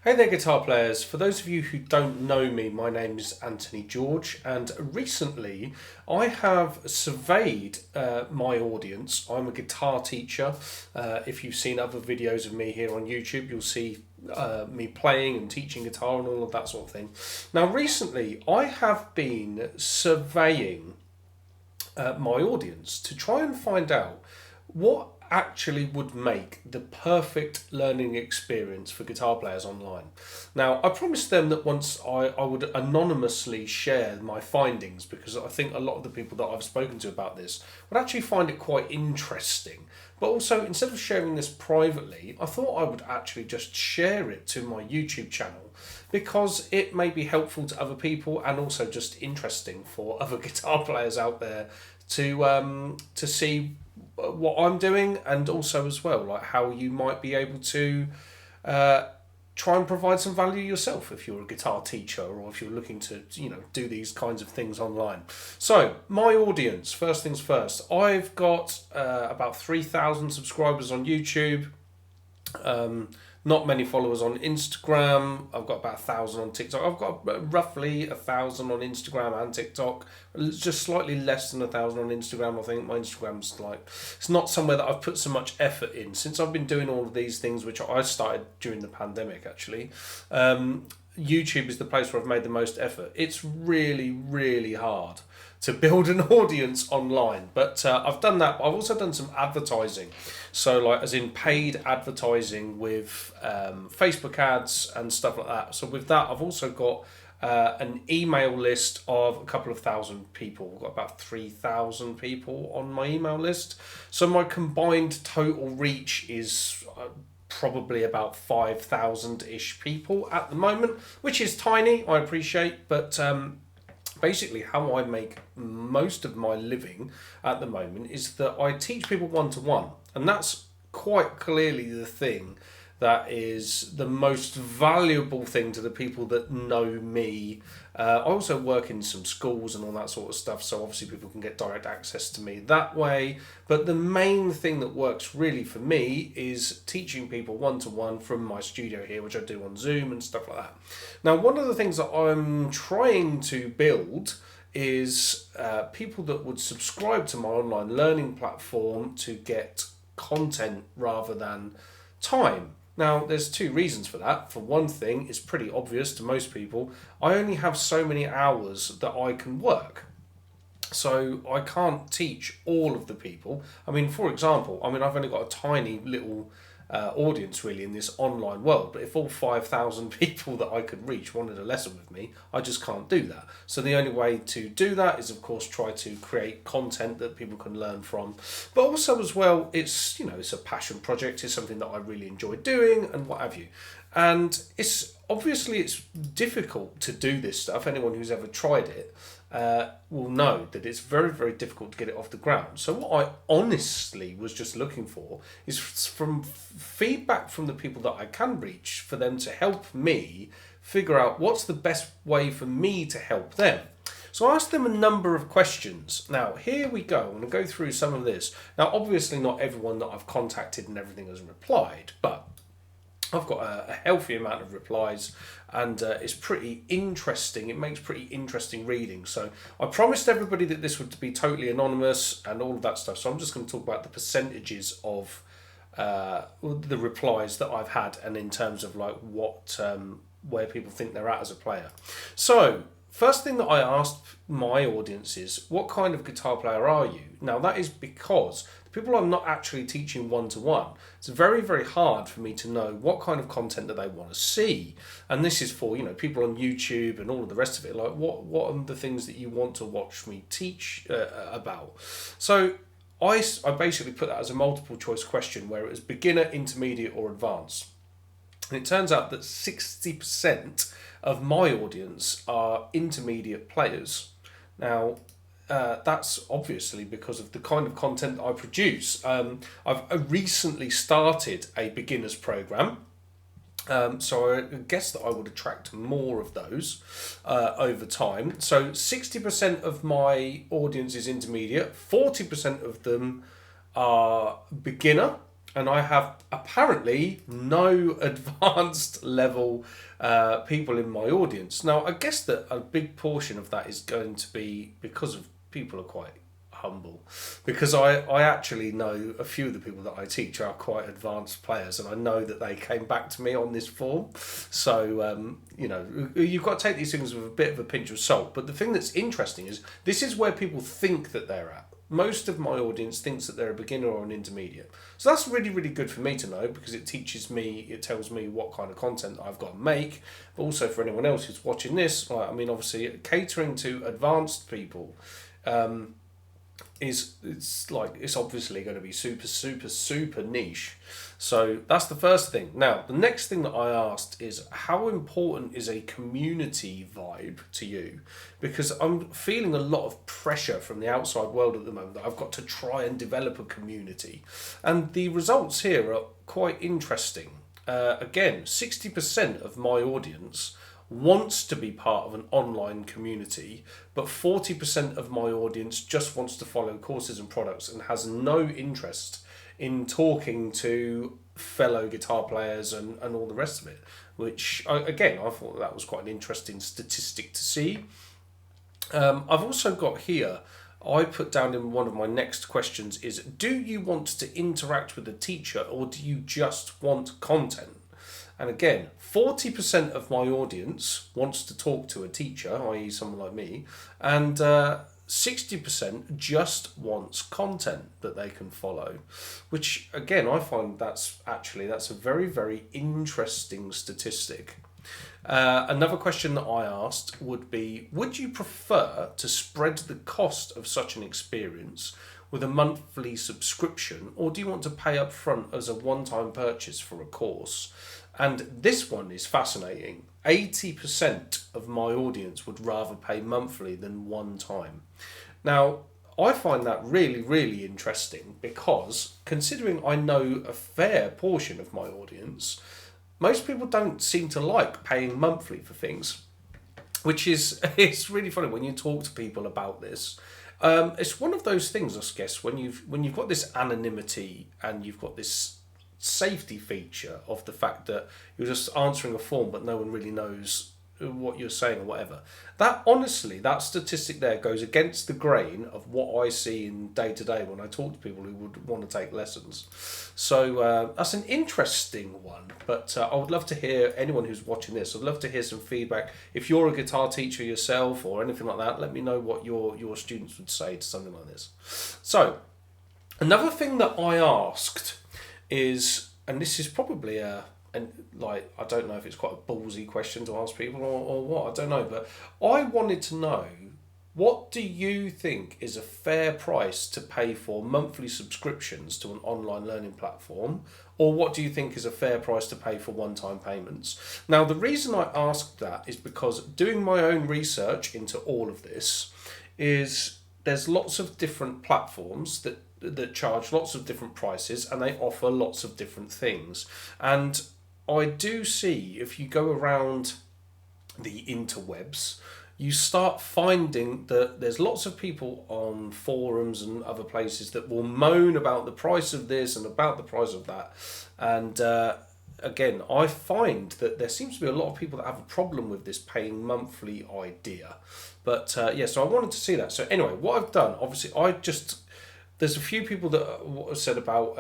Hey there, guitar players. For those of you who don't know me, my name is Anthony George, and recently I have surveyed my audience. I'm a guitar teacher. If you've seen other videos of me here on YouTube, you'll see me playing and teaching guitar and all of that sort of thing. Now, recently I have been surveying my audience to try and find out what actually would make the perfect learning experience for guitar players online. Now, I promised them that once I would anonymously share my findings, because I think a lot of the people that I've spoken to about this would actually find it quite interesting. But also, instead of sharing this privately, I thought I would actually just share it to my YouTube channel because it may be helpful to other people and also just interesting for other guitar players out there to see what I'm doing, and also as well like how you might be able to try and provide some value yourself if you're a guitar teacher or if you're looking to do these kinds of things online. So my audience, first things first, I've got about 3,000 subscribers on YouTube. Not many followers on Instagram. I've got about 1,000 on TikTok. I've got roughly 1,000 on Instagram and TikTok. Just slightly less than 1,000 on Instagram. I think my Instagram's it's not somewhere that I've put so much effort in since I've been doing all of these things, which I started during the pandemic actually. YouTube is the place where I've made the most effort. It's really, really hard to build an audience online, but I've done that. I've also done some advertising, so as in paid advertising with Facebook ads and stuff like that. So with that, I've also got an email list of a couple of thousand people. I've got about 3,000 people on my email list. So my combined total reach is probably about 5,000-ish people at the moment, which is tiny, I appreciate, but basically how I make most of my living at the moment is that I teach people one-to-one, and that's quite clearly the thing that is the most valuable thing to the people that know me. I also work in some schools and all that sort of stuff, so obviously people can get direct access to me that way. But the main thing that works really for me is teaching people one-to-one from my studio here, which I do on Zoom and stuff like that. Now, one of the things that I'm trying to build is people that would subscribe to my online learning platform to get content rather than time. Now, there's two reasons for that. For one thing, it's pretty obvious to most people. I only have so many hours that I can work. So I can't teach all of the people. I mean, for example, I've only got a tiny little audience really in this online world, but if all 5,000 people that I could reach wanted a lesson with me, I just can't do that. So the only way to do that is of course try to create content that people can learn from, but also as well it's a passion project. It's something that I really enjoy doing and what have you, and it's difficult to do this stuff. Anyone who's ever tried it will know that it's very, very difficult to get it off the ground. So what I honestly was just looking for is from feedback from the people that I can reach, for them to help me figure out what's the best way for me to help them. So I asked them a number of questions. Now, here we go. I'm going to go through some of this. Now, obviously not everyone that I've contacted and everything has replied, but I've got a healthy amount of replies, and it's pretty interesting. It makes pretty interesting reading. So I promised everybody that this would be totally anonymous and all of that stuff. So I'm just going to talk about the percentages of the replies that I've had, and in terms of where people think they're at as a player. So first thing that I asked my audience is, what kind of guitar player are you? Now, that is because the people I'm not actually teaching one-to-one, it's very, very hard for me to know what kind of content that they want to see. And this is for, people on YouTube and all of the rest of it. Like, what are the things that you want to watch me teach about? So I basically put that as a multiple choice question where it was beginner, intermediate or advanced. And it turns out that 60% of my audience are intermediate players. Now, that's obviously because of the kind of content that I produce. I've recently started a beginners program, so I guess that I would attract more of those over time. So 60% of my audience is intermediate, 40% of them are beginner, and I have apparently no advanced level people in my audience. Now, I guess that a big portion of that is going to be because of people are quite humble, because I actually know a few of the people that I teach are quite advanced players, and I know that they came back to me on this form. So you've got to take these things with a bit of a pinch of salt. But the thing that's interesting is this is where people think that they're at. Most of my audience thinks that they're a beginner or an intermediate. So that's really, really good for me to know, because it teaches me, it tells me what kind of content I've got to make. But also for anyone else who's watching this, obviously catering to advanced people it's obviously going to be super, super, super niche. So that's the first thing. Now, the next thing that I asked is, how important is a community vibe to you? Because I'm feeling a lot of pressure from the outside world at the moment that I've got to try and develop a community. And the results here are quite interesting. Again, 60% of my audience wants to be part of an online community, but 40% of my audience just wants to follow courses and products and has no interest in talking to fellow guitar players and all the rest of it, which, again, I thought that was quite an interesting statistic to see. I've also got here, I put down in one of my next questions is, do you want to interact with the teacher, or do you just want content? And again, 40% of my audience wants to talk to a teacher, i.e. someone like me, and 60% just wants content that they can follow, which again, I find that's a very, very interesting statistic. Another question that I asked would be, would you prefer to spread the cost of such an experience with a monthly subscription, or do you want to pay up front as a one-time purchase for a course? And this one is fascinating. 80% of my audience would rather pay monthly than one time. Now, I find that really, really interesting, because considering I know a fair portion of my audience, most people don't seem to like paying monthly for things, which is, it's really funny when you talk to people about this. It's one of those things, I guess, when you've got this anonymity and you've got this safety feature of the fact that you're just answering a form but no one really knows what you're saying or whatever. That, honestly, that statistic there goes against the grain of what I see in day to day when I talk to people who would want to take lessons. So that's an interesting one, but I would love to hear anyone who's watching this. I'd love to hear some feedback. If you're a guitar teacher yourself or anything like that, let me know what your students would say to something like this. So another thing that I asked is, and this is probably I don't know if it's quite a ballsy question to ask people or what, I don't know, but I wanted to know, what do you think is a fair price to pay for monthly subscriptions to an online learning platform, or what do you think is a fair price to pay for one-time payments? Now, the reason I asked that is because doing my own research into all of this is there's lots of different platforms that charge lots of different prices, and they offer lots of different things. And I do see, if you go around the interwebs, you start finding that there's lots of people on forums and other places that will moan about the price of this and about the price of that. And again, I find that there seems to be a lot of people that have a problem with this paying monthly idea. But so I wanted to see that. So anyway, what I've done, obviously, there's a few people that said about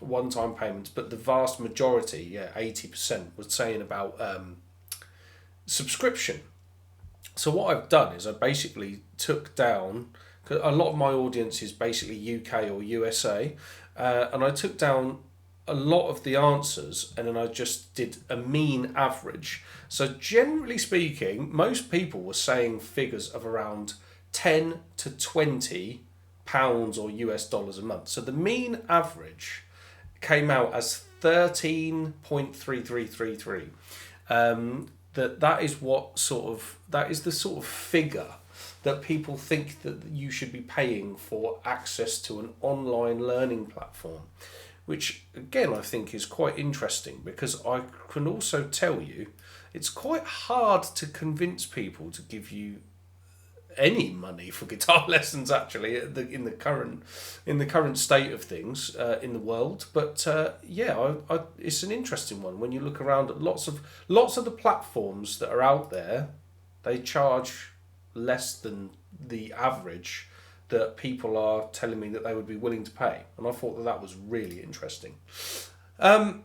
one-time payments, but the vast majority, 80%, was saying about subscription. So what I've done is I basically took down, cause a lot of my audience is basically UK or USA, and I took down a lot of the answers, and then I just did a mean average. So generally speaking, most people were saying figures of around 10 to 20 pounds or US dollars a month. So the mean average came out as 13.3333. That is the sort of figure that people think that you should be paying for access to an online learning platform, which again I think is quite interesting, because I can also tell you it's quite hard to convince people to give you any money for guitar lessons actually in the current state of things in the world. But it's an interesting one when you look around at lots of the platforms that are out there. They charge less than the average that people are telling me that they would be willing to pay, and I thought that was really interesting. And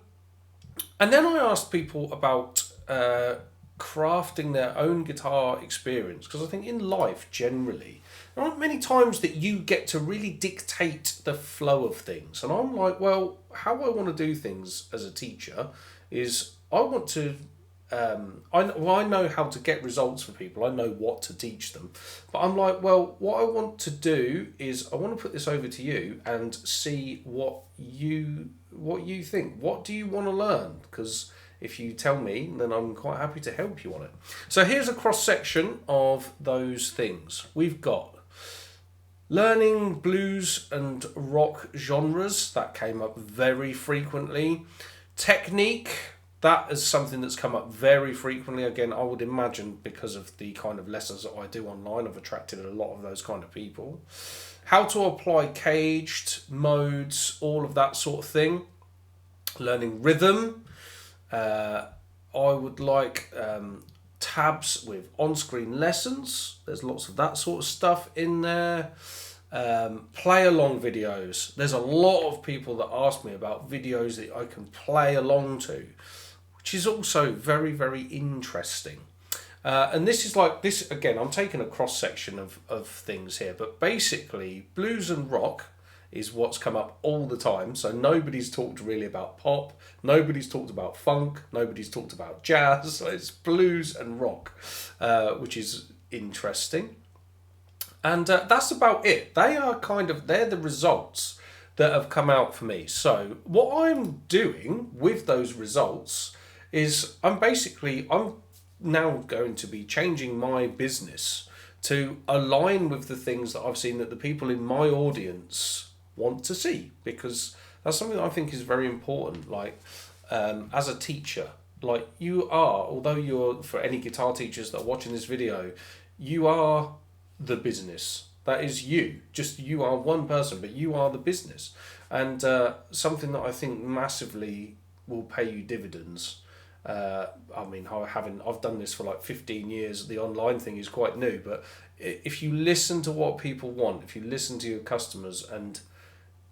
then I asked people about crafting their own guitar experience, because I think in life generally there aren't many times that you get to really dictate the flow of things. And I'm like, well, how I want to do things as a teacher is I want to I know how to get results for people. I know what to teach them. But I'm like, well, what I want to do is I want to put this over to you and see what you think. What do you want to learn? Because if you tell me, then I'm quite happy to help you on it. So here's a cross-section of those things. We've got learning blues and rock genres. That came up very frequently. Technique. That is something that's come up very frequently. Again, I would imagine because of the kind of lessons that I do online, I've attracted a lot of those kind of people. How to apply caged modes, all of that sort of thing. Learning rhythm. I would like tabs with on-screen lessons. There's lots of that sort of stuff in there. Play-along videos. There's a lot of people that ask me about videos that I can play along to, which is also very, very interesting. And this is like, this again, I'm taking a cross-section of things here, but basically blues and rock is what's come up all the time. So nobody's talked really about pop, nobody's talked about funk, nobody's talked about jazz. So it's blues and rock, which is interesting. And that's about it. They're the results that have come out for me. So what I'm doing with those results is I'm now going to be changing my business to align with the things that I've seen that the people in my audience want to see, because that's something that I think is very important. Like as a teacher, like you are, although you're, for any guitar teachers that are watching this video, you are the business. That is you. Just you are one person, but you are the business. And something that I think massively will pay you dividends. I've done this for like 15 years. The online thing is quite new, but if you listen to what people want, if you listen to your customers and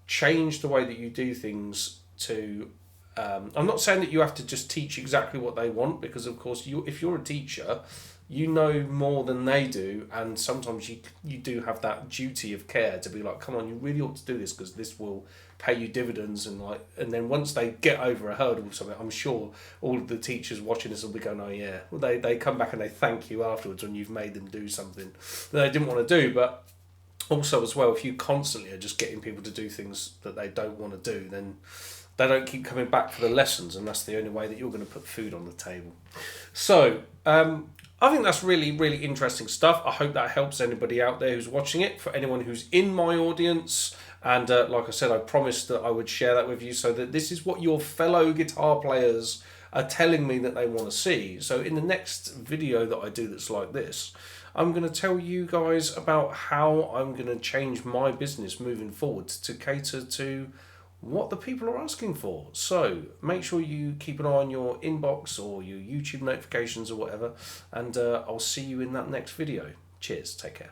change the way that you do things to I'm not saying that you have to just teach exactly what they want, because of course if you're a teacher, you know more than they do, and sometimes you do have that duty of care to be like, come on, you really ought to do this because this will pay you dividends. And then once they get over a hurdle or something, I'm sure all of the teachers watching this will be going, oh yeah, well, they come back and they thank you afterwards when you've made them do something that they didn't want to do. But also as well, if you constantly are just getting people to do things that they don't want to do, then they don't keep coming back for the lessons, and that's the only way that you're going to put food on the table. So I think that's really, really interesting stuff. I hope that helps anybody out there who's watching it. For anyone who's in my audience, and like I said, I promised that I would share that with you, so that this is what your fellow guitar players are telling me that they want to see. So in the next video that I do that's like this, I'm going to tell you guys about how I'm going to change my business moving forward to cater to what the people are asking for. So make sure you keep an eye on your inbox or your YouTube notifications or whatever, and I'll see you in that next video. Cheers, take care.